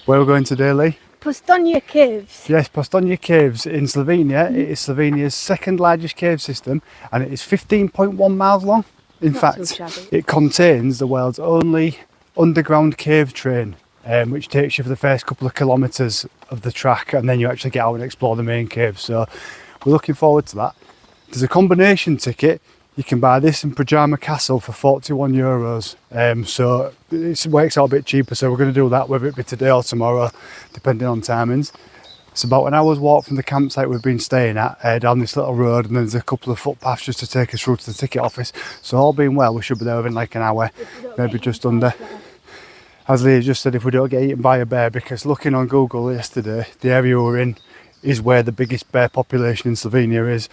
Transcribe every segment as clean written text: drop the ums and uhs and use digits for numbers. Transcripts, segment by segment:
Where we're going today, Lee? Postojna Caves. Yes, Postojna Caves in Slovenia. It is Slovenia's second largest cave system and it is 15.1 miles long. In fact, it contains the world's only underground cave train, which takes you for the first couple of kilometres of the track and then you actually get out and explore the main cave. So we're looking forward to that. There's a combination ticket. You can buy this in Predjama Castle for €41. So it works out a bit cheaper, so we're going to do that, whether it be today or tomorrow, depending on timings. It's about an hour's walk from the campsite we've been staying at, down this little road, and there's a couple of footpaths just to take us through to the ticket office. So all being well, we should be there within like an hour, maybe just under. As Leah just said, if we don't get eaten by a bear, because looking on Google yesterday, the area we're in is where the biggest bear population in Slovenia is.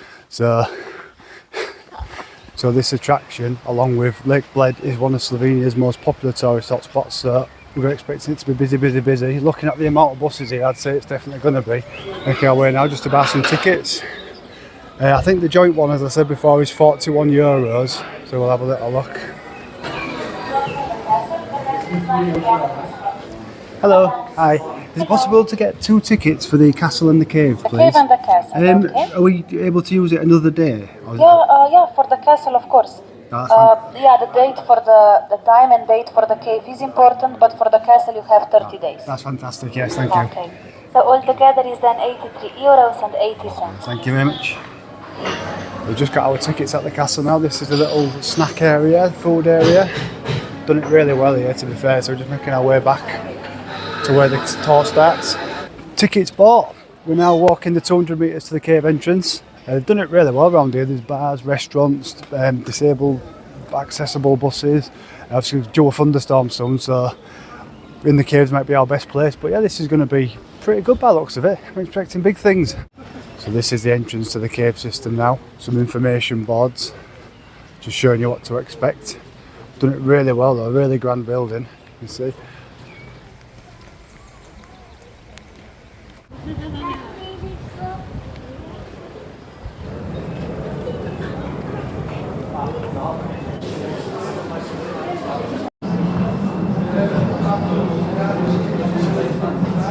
So this attraction, along with Lake Bled, is one of Slovenia's most popular tourist hotspots. So we're expecting it to be busy, busy, busy. Looking at the amount of buses here, I'd say it's definitely going to be. Making our way now just to buy some tickets. I think the joint one, as I said before, is €41. So we'll have a little look. Hello, hi. Is it possible to get 2 tickets for the castle and the cave, please? The cave and the castle, okay. Are we able to use it another day? Yeah, for the castle, of course. Yeah, the date for the time and date for the cave is important, but for the castle you have 30 days. That's fantastic, yes, thank you. Okay. So altogether is then €83.80. Thank you very much. We've just got our tickets at the castle now. This is a little snack area, food area. Done it really well here, to be fair, so we're just making our way back to where the tour starts. Tickets bought. We're now walking the 200 metres to the cave entrance. They've done it really well around here. There's bars, restaurants, disabled, accessible buses. Obviously due a thunderstorm soon, so in the caves might be our best place. But yeah, this is going to be pretty good by the looks of it. I'm expecting big things. So this is the entrance to the cave system now. Some information boards, just showing you what to expect. Done it really well though, really grand building, you see.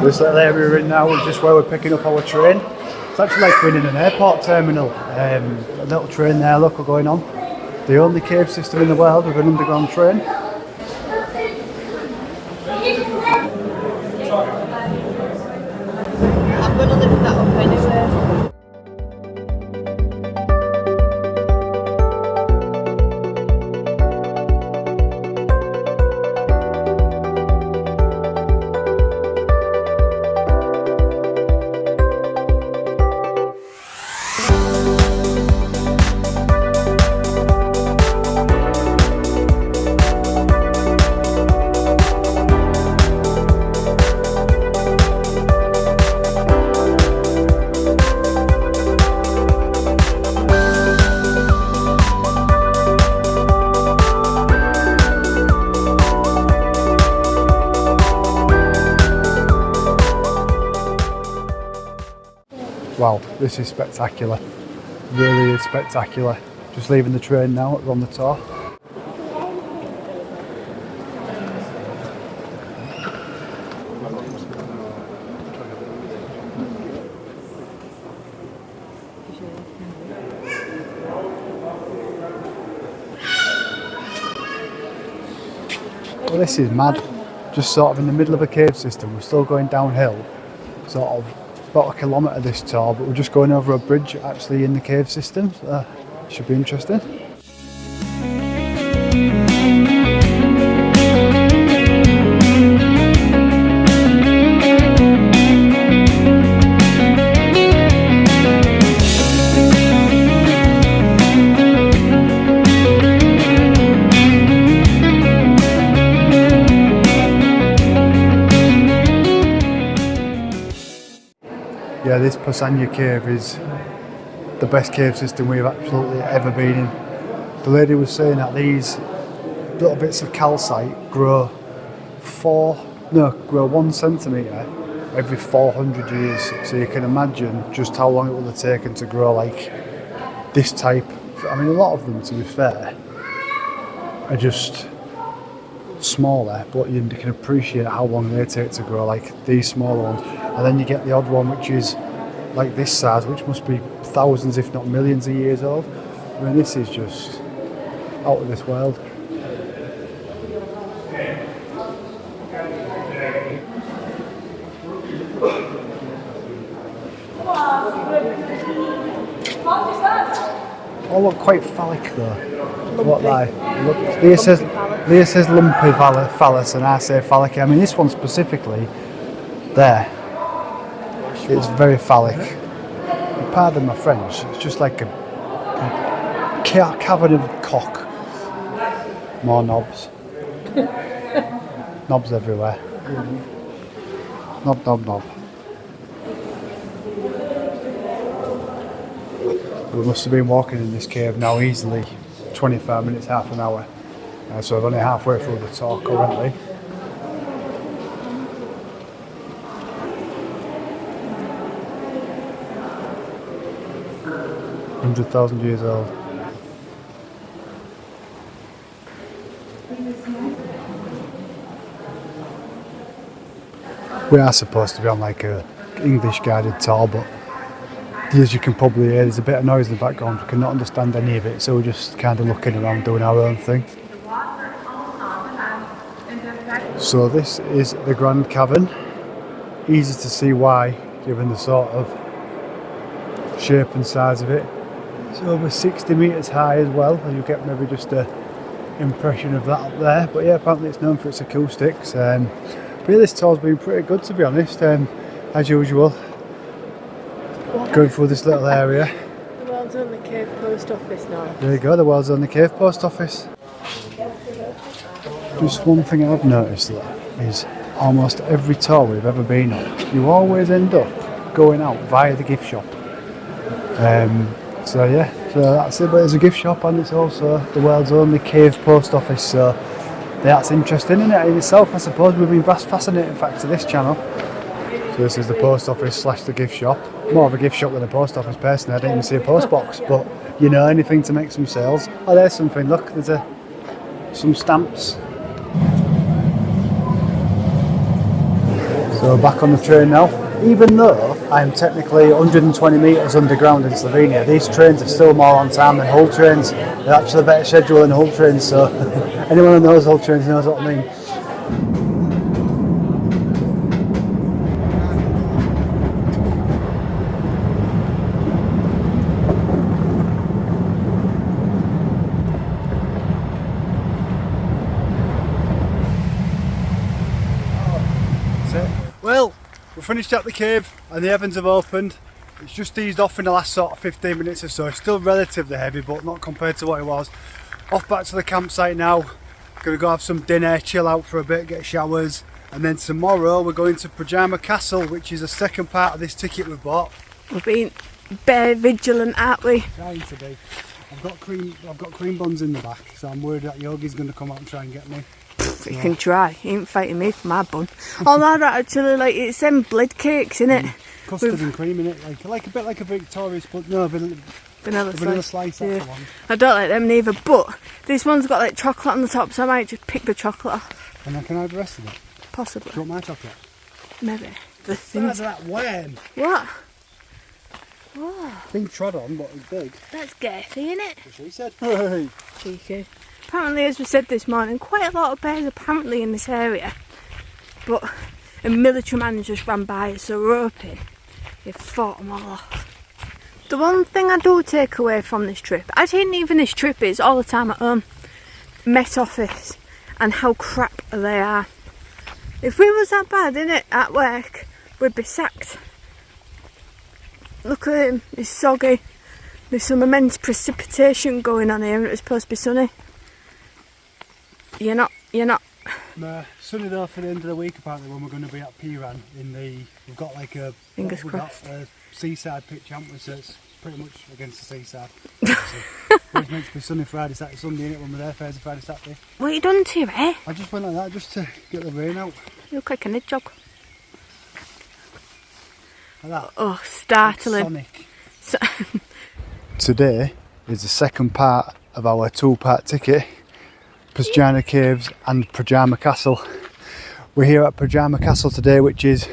This little area we're in now is just where we're picking up our train. It's actually like being in an airport terminal. A little train there, look what's going on. The only cave system in the world with an underground train. I'm going to lift that up anyway. Wow, this is spectacular. Really is spectacular. Just leaving the train now, we're on the tour. Well, this is mad. Just sort of in the middle of a cave system. We're still going downhill, sort of about a kilometre this tour, but we're just going over a bridge actually in the cave system. So should be interesting. Yeah, this Postojna cave is the best cave system we've absolutely ever been in. The lady was saying that these little bits of calcite grow 1 centimetre every 400 years. So you can imagine just how long it would have taken to grow like this type. I mean, a lot of them, to be fair, are just smaller, but you can appreciate how long they take to grow, like these smaller ones. And then you get the odd one which is like this size, which must be thousands if not millions of years old. I mean, this is just out of this world. All look quite phallic though. What like? Leah says lumpy phallus, and I say phallic. I mean, this one specifically, there, it's very phallic. Pardon my French. It's just like a cavern of cock. More knobs. Knobs everywhere. Knob, knob, knob. We must have been walking in this cave now easily 25 minutes, half an hour. So we're only halfway through the tour currently. $100,000 years old. We are supposed to be on like a English guided tour, but as you can probably hear, there's a bit of noise in the background. We cannot understand any of it, so we're just kind of looking around doing our own thing. So this is the Grand Cavern. Easy to see why, given the sort of shape and size of it. It's over 60 metres high as well, and you get maybe just an impression of that up there. But yeah, apparently it's known for its acoustics. But yeah, this tour's been pretty good, to be honest. As usual, going through this little area. The world's only cave post office now. There you go, the world's only cave post office. Just one thing I've noticed though is almost every tour we've ever been on, you always end up going out via the gift shop. So yeah, so that's it. But there's a gift shop and it's also the world's only cave post office. So that's interesting, isn't it, in itself? I suppose we've been fascinating facts of this channel. So this is the post office / the gift shop. More of a gift shop than a post office personally. I didn't even see a post box, but you know, anything to make some sales. Oh, there's something. Look, there's some stamps. So back on the train now. Even though I'm technically 120 metres underground in Slovenia, these trains are still more on time than Hull trains. They're actually a better schedule than Hull trains, so anyone who knows Hull trains knows what I mean. Well, we're finished at the cave and the heavens have opened. It's just eased off in the last sort of 15 minutes or so. It's still relatively heavy, but not compared to what it was. Off back to the campsite now. Gonna go have some dinner, chill out for a bit, get showers, and then tomorrow we're going to Predjama Castle, which is the second part of this ticket we've bought. We're being bare vigilant, aren't we? Trying to be. I've got cream buns in the back, so I'm worried that Yogi's going to come out and try and get me. You can try. He ain't fighting me for my bun. Although actually, like, it's them blood cakes, isn't it? Custard and cream in it, like a bit like a Victoria sponge. No, vanilla slice. That's the one. I don't like them neither, but this one's got like chocolate on the top, so I might just pick the chocolate off. And then can I have the rest of it? Possibly. Do you want my chocolate? Maybe. The size of that worm. What? Whoa. Being trod on, but it's big. That's girthy, isn't it? She said. Hey. Cheeky. Apparently, as we said this morning, quite a lot of bears apparently in this area. But a military man just ran by us, so we're hoping he fought them all off. The one thing I do take away from this trip, actually even this trip, is all the time at home. Met Office and how crap they are. If we was that bad, innit, at work, we'd be sacked. Look at him, he's soggy. There's some immense precipitation going on here and it was supposed to be sunny. You're not. Nah, sunny though for the end of the week apparently when we're going to be at Piran we've got like a fingers crossed. A seaside pitch, haven't we, so it's pretty much against the seaside. It's meant to be sunny Friday, Saturday, Sunday, innit, when we're there, Thursday, Friday, Saturday. What you done to your hair? I just went like that just to get the rain out. You look like a hedgehog. Like that. Oh, startling. Sonic. Today is the second part of our two-part ticket. Postojna Caves and Predjama Castle. We're here at Predjama Castle today, which is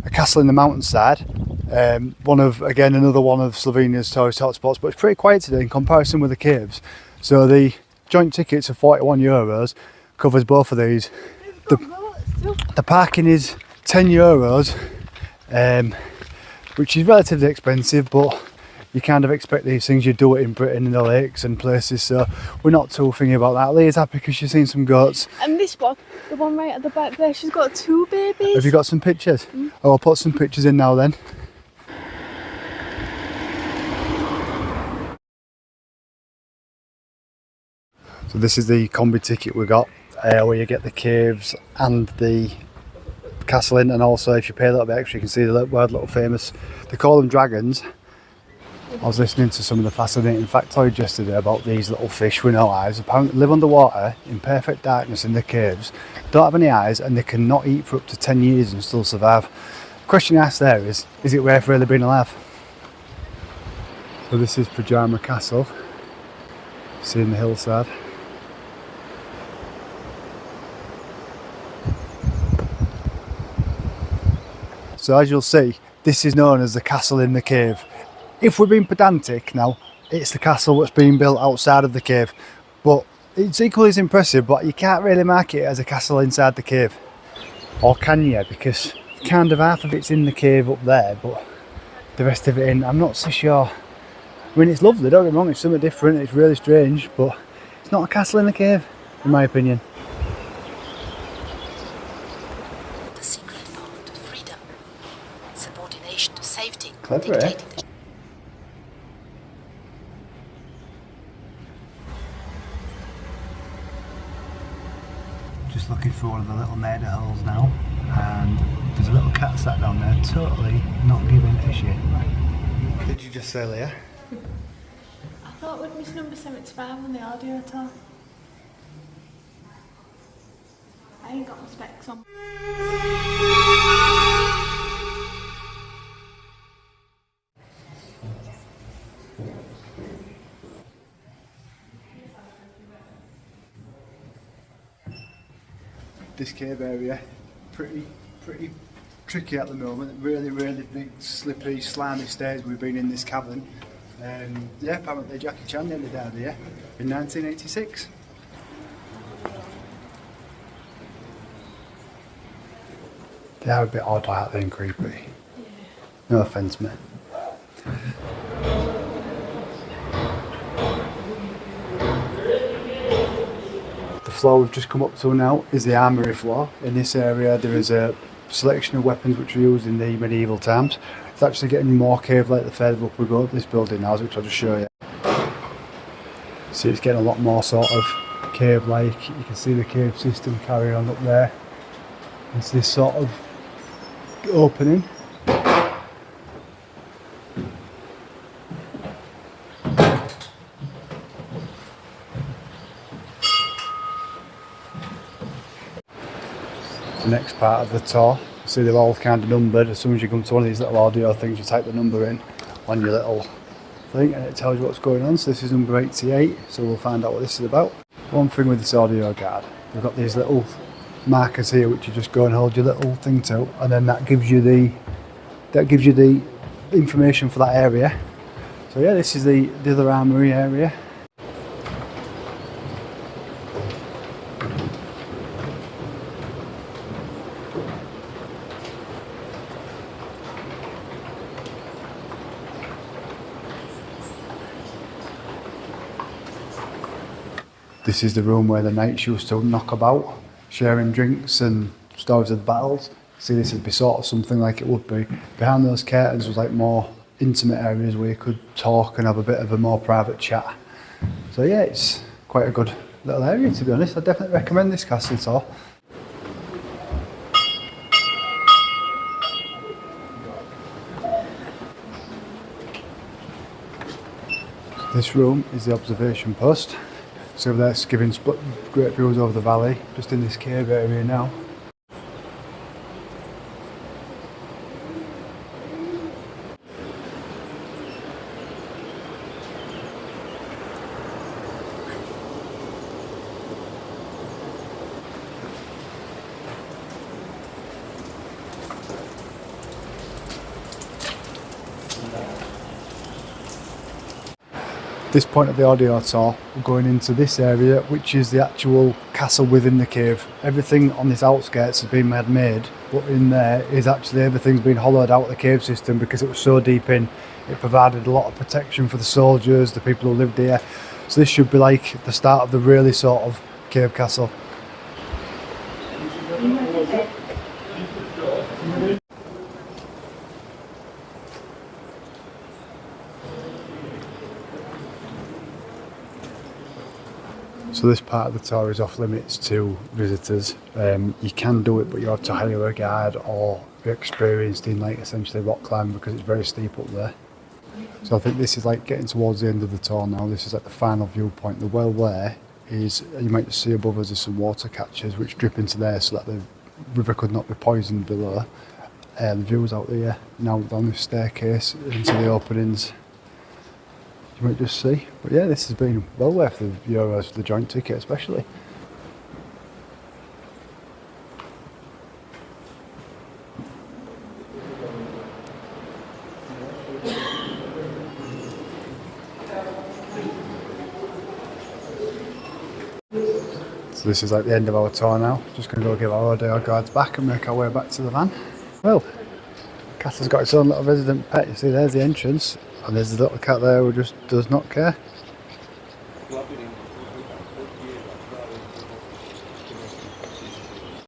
a castle in the mountainside. Another one of Slovenia's tourist hotspots, but it's pretty quiet today in comparison with the caves. So the joint tickets of €41 covers both of these. The parking is €10, which is relatively expensive, but you kind of expect these things. You do it in Britain in the lakes and places, so we're not too thingy about that. Leah's happy because she's seen some goats. And this one, the one right at the back there, she's got 2 babies. Have you got some pictures? Oh, I'll put some pictures in now then. So this is the combi ticket we got, where you get the caves and the castle in, and also if you pay a little bit extra you can see the word little famous, they call them dragons. I was listening to some of the fascinating factoids yesterday about these little fish with no eyes. Apparently live underwater in perfect darkness in the caves, don't have any eyes, and they can not eat for up to 10 years and still survive. The question asked there is it worth really being alive? So this is Predjama Castle, seeing the hillside. So as you'll see, this is known as the castle in the cave. If we're being pedantic now, it's the castle that's being built outside of the cave, but it's equally as impressive, but you can't really mark it as a castle inside the cave. Or can you? Because kind of half of it's in the cave up there, but the rest of it in, I'm not so sure. I mean, it's lovely, don't get me wrong, it's something different, it's really strange, but it's not a castle in the cave, in my opinion. The secret path to freedom, subordination to safety, Clever, eh? dictating the Just looking through one of the little murder holes now, and there's a little cat sat down there, totally not giving a shit. Did you just say, Leah? I thought we'd miss number 75 on the audio at all. I ain't got my specs on. This cave area, pretty tricky at the moment. Really big, slippery, slimy stairs. We've been in this cavern. Yeah, apparently Jackie Chan ended out here in 1986. They are a bit odd, aren't they, and creepy. Yeah. No offence, mate. The floor we've just come up to now is the armoury floor. In this area there is a selection of weapons which were used in the medieval times. It's actually getting more cave-like the further up we go up this building now, which I'll just show you. See, it's getting a lot more sort of cave-like. You can see the cave system carrying on up there. It's this sort of opening. The next part of the tour, see they're all kind of numbered. As soon as you come to one of these little audio things, you type the number in on your little thing and it tells you what's going on. So this is number 88, so we'll find out what this is about. One thing with this audio guard, we've got these little markers here which you just go and hold your little thing to, and then that gives you the information for that area. So yeah, this is the other armoury area. This is the room where the knights used to knock about, sharing drinks and stories of the battles. See, this would be sort of something like it would be. Behind those curtains was like more intimate areas where you could talk and have a bit of a more private chat. So yeah, it's quite a good little area, to be honest. I definitely recommend this castle tour. This room is the observation post. So that's giving great views over the valley, just in this cave area now. this point of the audio tour, we're going into this area, which is the actual castle within the cave. Everything on this outskirts has been made, but in there is actually everything's been hollowed out of the cave system because it was so deep in. It provided a lot of protection for the soldiers, the people who lived here. So this should be like the start of the really sort of cave castle. So this part of the tour is off limits to visitors. You can do it, but you have to hire a guide or be experienced in like essentially rock climbing because it's very steep up there. So I think this is like getting towards the end of the tour now. This is like the final viewpoint. The well there is, you might see above us is some water catchers which drip into there so that the river could not be poisoned below. The views out there now down this staircase into the openings. You might just see, but yeah, this has been well worth the euros for the joint ticket especially. So this is like the end of our tour now. Just going to go give our audio guides back and make our way back to the van. Well, Castle's got its own little resident pet. You see, there's the entrance, and there's the little cat there who just does not care.